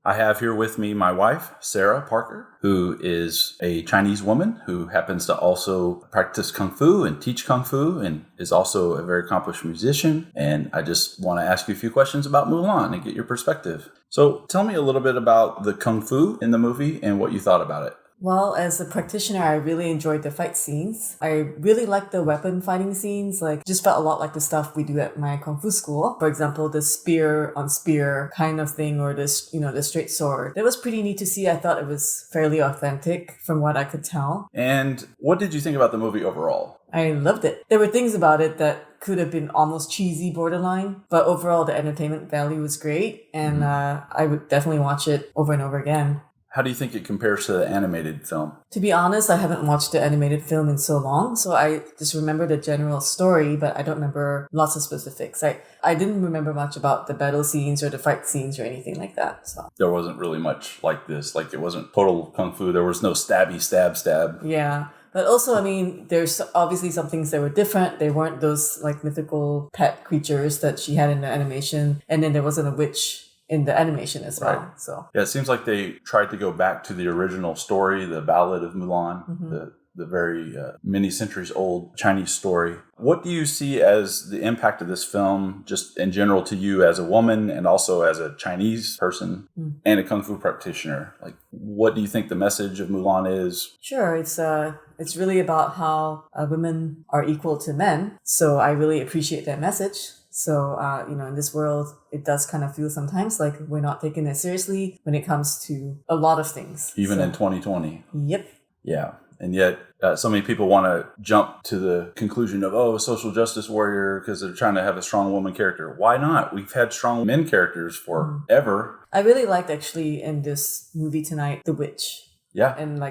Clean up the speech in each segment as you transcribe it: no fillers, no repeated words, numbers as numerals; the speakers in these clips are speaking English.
I have here with me my wife, Sarah Parker, who is a Chinese woman who happens to also practice Kung Fu and teach Kung Fu and is also a very accomplished musician. And I just want to ask you a few questions about Mulan and get your perspective. So tell me a little bit about the Kung Fu in the movie and what you thought about it. Well, as a practitioner, I really enjoyed the fight scenes. I really liked the weapon fighting scenes. Just felt a lot like the stuff we do at my Kung Fu school. For example, the spear on spear kind of thing, or the straight sword. That was pretty neat to see. I thought it was fairly authentic from what I could tell. And what did you think about the movie overall? I loved it. There were things about it that could have been almost cheesy borderline, but overall the entertainment value was great, and I would definitely watch it over and over again. How do you think it compares to the animated film? To be honest, I haven't watched the animated film in so long, so I just remember the general story, but I don't remember lots of specifics. I didn't remember much about the battle scenes or the fight scenes or anything like that. So there wasn't really much like this. It wasn't total Kung Fu. There was no stabby, stab. Yeah. But also, there's obviously some things that were different. They weren't those mythical pet creatures that she had in the animation. And then there wasn't a witch in the animation as well. Right. So yeah, it seems like they tried to go back to the original story, the Ballad of Mulan, the very many centuries old Chinese story. What do you see as the impact of this film, just in general, to you as a woman and also as a Chinese person and a Kung Fu practitioner? What do you think the message of Mulan is? Sure, it's really about how women are equal to men. So I really appreciate that message. So, in this world, it does kind of feel sometimes like we're not taking it seriously when it comes to a lot of things. Even in 2020. Yep. Yeah. And yet, so many people want to jump to the conclusion of, a social justice warrior because they're trying to have a strong woman character. Why not? We've had strong men characters forever. I really liked, actually, in this movie tonight, the witch. Yeah. And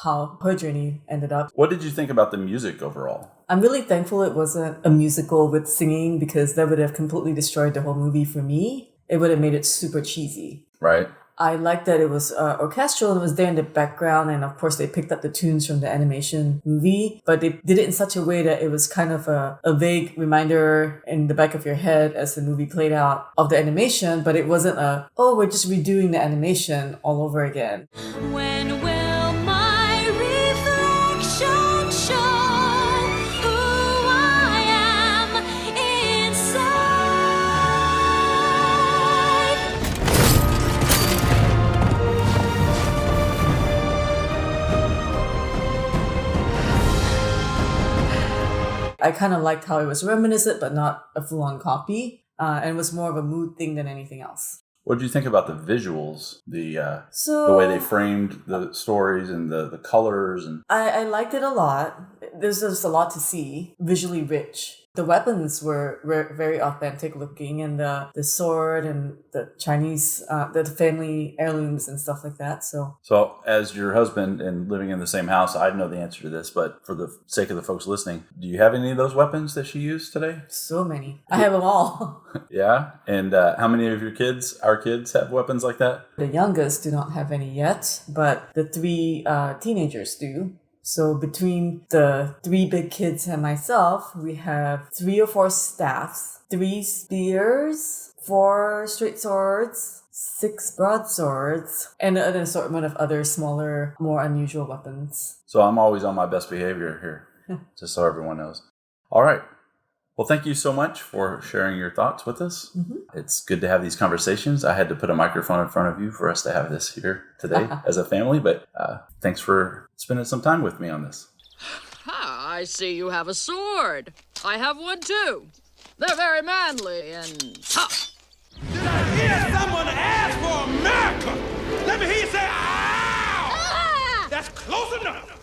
how her journey ended up. What did you think about the music overall? I'm really thankful it wasn't a musical with singing, because that would have completely destroyed the whole movie for me. It would have made it super cheesy. Right. I liked that it was orchestral and it was there in the background, and of course they picked up the tunes from the animation movie, but they did it in such a way that it was kind of a vague reminder in the back of your head as the movie played out of the animation, but it wasn't we're just redoing the animation all over again. When will my reflection show who I am inside? I kind of liked how it was reminiscent, but not a full-on copy, and it was more of a mood thing than anything else. What did you think about the visuals, the way they framed the stories and the colors? And I liked it a lot. There's just a lot to see, visually rich. The weapons were very authentic looking, and the sword and the Chinese, the family heirlooms and stuff like that. So as your husband and living in the same house, I know the answer to this, but for the sake of the folks listening, do you have any of those weapons that she used today? So many. I have them all. Yeah? And how many of our kids have weapons like that? The youngest do not have any yet, but the 3 teenagers do. So between the 3 big kids and myself, we have 3 or 4 staffs, 3 spears, 4 straight swords, 6 broadswords, and an assortment of other smaller, more unusual weapons. So I'm always on my best behavior here, just so everyone knows. All right. Well, thank you so much for sharing your thoughts with us. It's good to have these conversations. I had to put a microphone in front of you for us to have this here today as a family, but thanks for spending some time with me on this. I see you have a sword. I have one too. They're very manly and tough. Did I hear someone ask for America? Let me hear you say, ow! That's close enough.